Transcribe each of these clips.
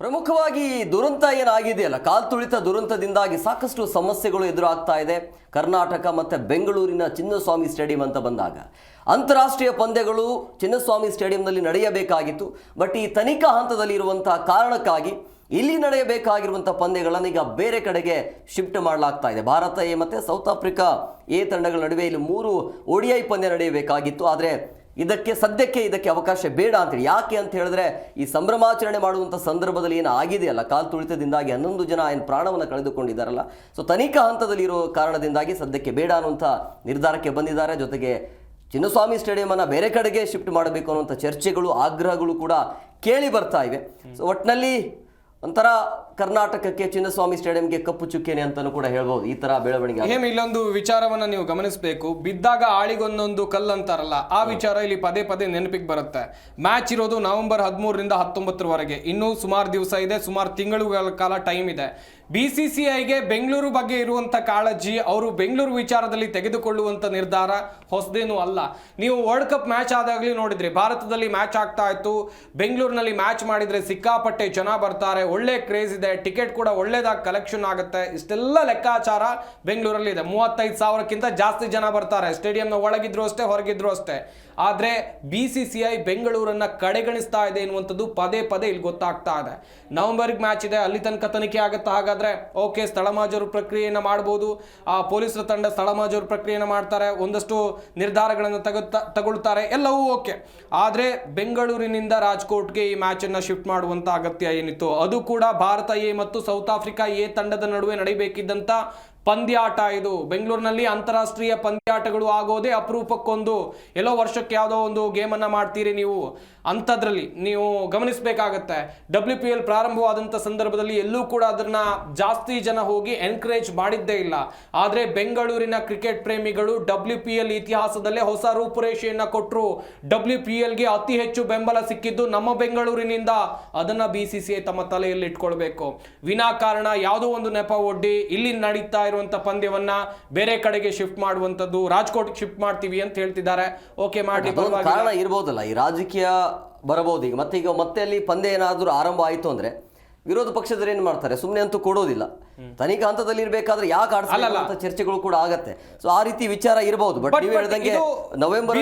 ಪ್ರಮುಖವಾಗಿ ದುರಂತ ಏನಾಗಿದೆಯಲ್ಲ, ಕಾಲ್ತುಳಿತ ದುರಂತದಿಂದಾಗಿ ಸಾಕಷ್ಟು ಸಮಸ್ಯೆಗಳು ಎದುರಾಗ್ತಾ ಇದೆ. ಕರ್ನಾಟಕ ಮತ್ತು ಬೆಂಗಳೂರಿನ ಚಿನ್ನಸ್ವಾಮಿ ಸ್ಟೇಡಿಯಂ ಅಂತ ಬಂದಾಗ ಅಂತಾರಾಷ್ಟ್ರೀಯ ಪಂದ್ಯಗಳು ಚಿನ್ನಸ್ವಾಮಿ ಸ್ಟೇಡಿಯಂನಲ್ಲಿ ನಡೆಯಬೇಕಾಗಿತ್ತು. ಬಟ್ ಈ ತನಿಖಾ ಹಂತದಲ್ಲಿ ಇರುವಂತಹ ಕಾರಣಕ್ಕಾಗಿ ಇಲ್ಲಿ ನಡೆಯಬೇಕಾಗಿರುವಂಥ ಪಂದ್ಯಗಳನ್ನು ಈಗ ಬೇರೆ ಕಡೆಗೆ ಶಿಫ್ಟ್ ಮಾಡಲಾಗ್ತಾ ಇದೆ. ಭಾರತ ಎ ಮತ್ತು ಸೌತ್ ಆಫ್ರಿಕಾ ಎ ತಂಡಗಳ ನಡುವೆ ಇಲ್ಲಿ 3 ODI ಪಂದ್ಯ ನಡೆಯಬೇಕಾಗಿತ್ತು. ಆದರೆ ಸದ್ಯಕ್ಕೆ ಇದಕ್ಕೆ ಅವಕಾಶ ಬೇಡ ಅಂತೇಳಿ. ಯಾಕೆ ಅಂತ ಹೇಳಿದ್ರೆ ಈ ಸಂಭ್ರಮಾಚರಣೆ ಮಾಡುವಂಥ ಸಂದರ್ಭದಲ್ಲಿ ಏನು ಆಗಿದೆಯಲ್ಲ, ಕಾಲು ತುಳಿತದಿಂದಾಗಿ 11 ಜನ ಏನು ಪ್ರಾಣವನ್ನು ಕಳೆದುಕೊಂಡಿದ್ದಾರಲ್ಲ, ಸೊ ತನಿಖಾ ಹಂತದಲ್ಲಿ ಇರೋ ಕಾರಣದಿಂದಾಗಿ ಸದ್ಯಕ್ಕೆ ಬೇಡ ಅನ್ನುವಂಥ ನಿರ್ಧಾರಕ್ಕೆ ಬಂದಿದ್ದಾರೆ. ಜೊತೆಗೆ ಚಿನ್ನಸ್ವಾಮಿ ಸ್ಟೇಡಿಯಮನ್ನು ಬೇರೆ ಕಡೆಗೆ ಶಿಫ್ಟ್ ಮಾಡಬೇಕು ಅನ್ನುವಂಥ ಚರ್ಚೆಗಳು, ಆಗ್ರಹಗಳು ಕೂಡ ಕೇಳಿ ಬರ್ತಾ ಇವೆ. ಸೊ ಒಟ್ಟಿನಲ್ಲಿ ಒಂಥರ ಕರ್ನಾಟಕಕ್ಕೆ ಚಿನ್ನಸ್ವಾಮಿ ಸ್ಟೇಡಿಯಂಗೆ ಕಪ್ಪು ಚುಕ್ಕೆನೆ ಅಂತಾನೂ ಕೂಡ ಹೇಳ್ಬೋದು ಈ ತರ ಬೆಳವಣಿಗೆ. ಇಲ್ಲೊಂದು ವಿಚಾರವನ್ನ ನೀವು ಗಮನಿಸಬೇಕು. ಬಿದ್ದಾಗ ಆಳಿಗೊಂದೊಂದು ಕಲ್ಲು ಅಂತಾರಲ್ಲ, ಆ ವಿಚಾರ ಇಲ್ಲಿ ಪದೇ ಪದೇ ನೆನಪಿಗೆ ಬರುತ್ತೆ. ಮ್ಯಾಚ್ ಇರೋದು ನವೆಂಬರ್ 13ರಿಂದ 19ರವರೆಗೆ, ಇನ್ನೂ ಸುಮಾರು ದಿವಸ ಇದೆ, ಸುಮಾರು ತಿಂಗಳುಗಳ ಕಾಲ ಟೈಮ್ ಇದೆ. BCCIಗೆ ಬೆಂಗಳೂರು ಬಗ್ಗೆ ಇರುವಂತ ಕಾಳಜಿ, ಅವರು ಬೆಂಗಳೂರು ವಿಚಾರದಲ್ಲಿ ತೆಗೆದುಕೊಳ್ಳುವಂತ ನಿರ್ಧಾರ ಹೊಸದೇನೂ ಅಲ್ಲ. ನೀವು ವರ್ಲ್ಡ್ ಕಪ್ ಮ್ಯಾಚ್ ಆದಾಗಲೇ ನೋಡಿದ್ರಿ, ಭಾರತದಲ್ಲಿ ಮ್ಯಾಚ್ ಆಗ್ತಾ ಇತ್ತು, ಬೆಂಗಳೂರಿನಲ್ಲಿ ಮ್ಯಾಚ್ ಮಾಡಿದ್ರೆ ಸಿಕ್ಕಾಪಟ್ಟೆ ಜನ ಬರ್ತಾರೆ, ಒಳ್ಳೆ ಕ್ರೇಜ್ ಇದೆ, ಟಿಕೆಟ್ ಕೂಡ ಒಳ್ಳೇದಾಗಿ ಕಲೆಕ್ಷನ್ ಆಗುತ್ತೆ. ಇಷ್ಟೆಲ್ಲ ಲೆಕ್ಕಾಚಾರ ಬೆಂಗಳೂರಲ್ಲಿ ಇದೆ. 35,000ಕ್ಕಿಂತ ಜಾಸ್ತಿ ಜನ ಬರ್ತಾರೆ, ಸ್ಟೇಡಿಯಂನ ಒಳಗಿದ್ರು ಅಷ್ಟೇ, ಹೊರಗಿದ್ರು ಅಷ್ಟೇ. ಆದರೆ BCCI ಬೆಂಗಳೂರನ್ನ ಕಡೆಗಣಿಸ್ತಾ ಇದೆ ಎನ್ನುವಂಥದ್ದು ಪದೇ ಪದೇ ಇಲ್ಲಿ ಗೊತ್ತಾಗ್ತಾ ಇದೆ. ನವೆಂಬರ್ಗೆ ಮ್ಯಾಚ್ ಇದೆ, ಅಲ್ಲಿ ತನಕ ತನಿಖೆ ಆಗುತ್ತಾ? ಹಾಗಾದ್ರೆ ಓಕೆ, ಸ್ಥಳ ಮಾಜೂರು ಪ್ರಕ್ರಿಯೆಯನ್ನು ಮಾಡ್ಬೋದು. ಪೊಲೀಸರ ತಂಡ ಸ್ಥಳ ಮಾಜೂರು ಪ್ರಕ್ರಿಯೆಯನ್ನು ಮಾಡ್ತಾರೆ, ಒಂದಷ್ಟು ನಿರ್ಧಾರಗಳನ್ನು ತಗೊಳ್ತಾರೆ, ಎಲ್ಲವೂ ಓಕೆ. ಆದರೆ ಬೆಂಗಳೂರಿನಿಂದ ರಾಜ್ಕೋಟ್ಗೆ ಈ ಮ್ಯಾಚನ್ನು ಶಿಫ್ಟ್ ಮಾಡುವಂಥ ಅಗತ್ಯ ಏನಿತ್ತು, ಅದು ಕೂಡ ಭಾರತ ಎ ಮತ್ತು ಸೌತ್ ಆಫ್ರಿಕಾ ಎ ತಂಡದ ನಡುವೆ ನಡೀಬೇಕಿದ್ದಂಥ ಪಂದ್ಯಾಟ ಇದು. ಬೆಂಗಳೂರಿನಲ್ಲಿ ಅಂತಾರಾಷ್ಟ್ರೀಯ ಪಂದ್ಯಾಟಗಳು ಆಗೋದೇ ಅಪರೂಪಕ್ಕೊಂದು, ಎಲ್ಲೋ ವರ್ಷಕ್ಕೆ ಯಾವುದೋ ಒಂದು ಗೇಮನ್ನು ಮಾಡ್ತೀರಿ ನೀವು. ಅಂಥದ್ರಲ್ಲಿ ನೀವು ಗಮನಿಸಬೇಕಾಗತ್ತೆ, WPL ಪ್ರಾರಂಭವಾದಂಥ ಸಂದರ್ಭದಲ್ಲಿ ಎಲ್ಲೂ ಕೂಡ ಅದನ್ನ ಜಾಸ್ತಿ ಜನ ಹೋಗಿ ಎನ್ಕರೇಜ್ ಮಾಡಿದ್ದೇ ಇಲ್ಲ. ಆದರೆ ಬೆಂಗಳೂರಿನ ಕ್ರಿಕೆಟ್ ಪ್ರೇಮಿಗಳು WPL ಇತಿಹಾಸದಲ್ಲೇ ಹೊಸ ರೂಪುರೇಷೆಯನ್ನು ಕೊಟ್ಟರು. WPLಗೆ ಅತಿ ಹೆಚ್ಚು ಬೆಂಬಲ ಸಿಕ್ಕಿದ್ದು ನಮ್ಮ ಬೆಂಗಳೂರಿನಿಂದ. ಅದನ್ನ BCCI ತಮ್ಮ ತಲೆಯಲ್ಲಿ ಇಟ್ಕೊಳ್ಬೇಕು. ವಿನಾಕಾರಣ ಯಾವುದೋ ಒಂದು ನೆಪ ಒಡ್ಡಿ ಇಲ್ಲಿ ನಡೀತಾ ಇರುವಂತ ಪಂದ್ಯವನ್ನ ಬೇರೆ ಕಡೆಗೆ ಶಿಫ್ಟ್ ಮಾಡುವಂತದ್ದು, ರಾಜ್ಕೋಟ್ ಶಿಫ್ಟ್ ಮಾಡ್ತೀವಿ ಅಂತ ಹೇಳ್ತಿದ್ದಾರೆ. ಓಕೆ, ಮಾಡಿ, ಕಾರಣ ಇರ್ಬೋದಲ್ಲ, ಈ ರಾಜಕೀಯ ಬರಬಹುದು. ಈಗ ಮತ್ತೆ ಅಲ್ಲಿ ಪಂದ್ಯ ಏನಾದರೂ ಆರಂಭ ಆಯಿತು ಅಂದ್ರೆ ವಿರೋಧ ಪಕ್ಷದವರು ಏನ್ ಮಾಡ್ತಾರೆ, ಸುಮ್ಮನೆ ಅಂತೂ ಕೊಡೋದಿಲ್ಲ. ತನಿಖಾ ಹಂತದಲ್ಲಿ ಇರ್ಬೇಕಾದ್ರೆ ಯಾಕೆ ಆಡಿಸಲ್ಲ ಅಂತ ಚರ್ಚೆಗಳು ಕೂಡ ಆಗತ್ತೆ. ಸೊ ಆ ರೀತಿ ವಿಚಾರ ಇರಬಹುದು. ಬಟ್ ನೀವು ಹೇಳಿದಂಗೆ ನವೆಂಬರ್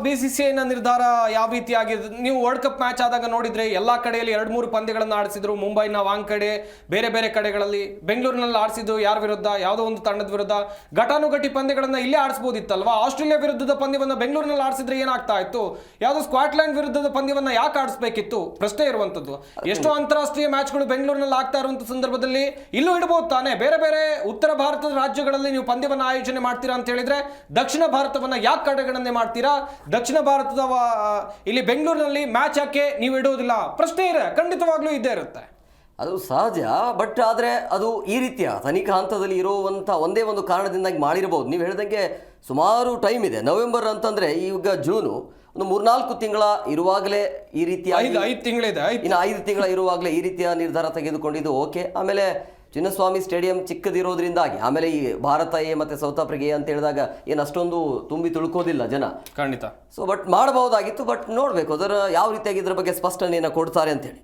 BCCI ನಿರ್ಧಾರ ಯಾವ ರೀತಿಯಾಗಿದೆ, ನೀವು ವರ್ಲ್ಡ್ ಕಪ್ ಮ್ಯಾಚ್ ಆದಾಗ ನೋಡಿದ್ರೆ ಎಲ್ಲಾ ಕಡೆಯಲ್ಲಿ 2-3 ಪಂದ್ಯಗಳನ್ನು ಆಡಿಸಿದ್ರು. ಮುಂಬೈನ ವಾಂಕಡೆ, ಬೇರೆ ಬೇರೆ ಕಡೆಗಳಲ್ಲಿ. ಬೆಂಗಳೂರಿನಲ್ಲಿ ಆಡಿಸಿದ್ರು ಯಾರ ವಿರುದ್ಧ, ಯಾವುದೋ ಒಂದು ತಂಡದ ವಿರುದ್ಧ. ಘಟಾನುಘಟಿ ಪಂದ್ಯಗಳನ್ನ ಇಲ್ಲೇ ಆಡಿಸಬಹುದಿತ್ತಲ್ವಾ? ಆಸ್ಟ್ರೇಲಿಯಾ ವಿರುದ್ಧದ ಪಂದ್ಯವನ್ನ ಬೆಂಗಳೂರಿನಲ್ಲಿ ಆಡಿಸಿದ್ರೆ ಏನಾಗ್ತಾ ಇತ್ತು? ಯಾವುದೋ ಸ್ಕಾಟ್ಲೆಂಡ್ ವಿರುದ್ಧದ ಪಂದ್ಯವನ್ನ ಯಾಕೆ ಆಡಿಸಬೇಕಿತ್ತು? ಪ್ರಶ್ನೆ ಇರುವಂತದ್ದು. ಎಷ್ಟೋ ಅಂತಾರಾಷ್ಟ್ರೀಯ ಮ್ಯಾಚ್ಗಳು ಬೆಂಗಳೂರಿನಲ್ಲಿ ಆಗ್ತಾ ಇರುವಂತ ಸಂದರ್ಭದಲ್ಲಿ ಇಲ್ಲೂ ಇಡಬಹುದು ತಾನೆ. ಬೇರೆ ಬೇರೆ ಉತ್ತರ ಭಾರತದ ರಾಜ್ಯಗಳಲ್ಲಿ ನೀವು ಪಂದ್ಯವನ್ನ ಆಯೋಜನೆ ಮಾಡ್ತೀರಾ ಅಂತ ಹೇಳಿದ್ರೆ ದಕ್ಷಿಣ ಭಾರತವನ್ನ ಯಾಕೆ ಕಡೆಗಣನೆ ಮಾಡ್ತೀರಾ? ದಕ್ಷಿಣ ಭಾರತದ ಇಲ್ಲಿ ಬೆಂಗಳೂರಿನಲ್ಲಿ ಮ್ಯಾಚ್ ಯಾಕೆ ನೀವು ಇಡೋದಿಲ್ಲ? ಪ್ರಶ್ನೆ ಇದೆ, ಖಂಡಿತವಾಗ್ಲೂ ಇದ್ದೇ ಇರುತ್ತೆ. ಅದು ಸಹಜ. ಬಟ್ ಆದರೆ ಅದು ಈ ರೀತಿಯ ತನಿಖಾ ಹಂತದಲ್ಲಿ ಇರುವಂಥ ಒಂದೇ ಒಂದು ಕಾರಣದಿಂದಾಗಿ ಮಾಡಿರಬಹುದು. ನೀವು ಹೇಳಿದಂಗೆ ಸುಮಾರು ಟೈಮ್ ಇದೆ. ನವೆಂಬರ್ ಅಂತಂದರೆ ಈಗ ಜೂನು, ಒಂದು 3-4 ತಿಂಗಳ ಇರುವಾಗಲೇ ಈ ರೀತಿಯ 5 ತಿಂಗಳಿದೆ, ಇನ್ನು 5 ತಿಂಗಳ ಇರುವಾಗಲೇ ಈ ರೀತಿಯ ನಿರ್ಧಾರ ತೆಗೆದುಕೊಂಡಿದ್ದು ಓಕೆ. ಆಮೇಲೆ ಚಿನ್ನಸ್ವಾಮಿ ಸ್ಟೇಡಿಯಂ ಚಿಕ್ಕದಿರೋದ್ರಿಂದಾಗಿ, ಆಮೇಲೆ ಈ ಭಾರತ ಎ ಮತ್ತು ಸೌತ್ ಆಫ್ರಿಕಾ ಎ ಅಂತ ಹೇಳಿದಾಗ ಏನು ಅಷ್ಟೊಂದು ತುಂಬಿ ತುಳ್ಕೋದಿಲ್ಲ ಜನ, ಖಂಡಿತ. So but ಮಾಡಬಹುದಾಗಿತ್ತು. ಬಟ್ ನೋಡಬೇಕು ಅದರ ಯಾವ ರೀತಿಯಾಗಿ ಇದ್ರ ಬಗ್ಗೆ ಸ್ಪಷ್ಟನೆಯನ್ನು ಕೊಡ್ತಾರೆ ಅಂತೇಳಿ.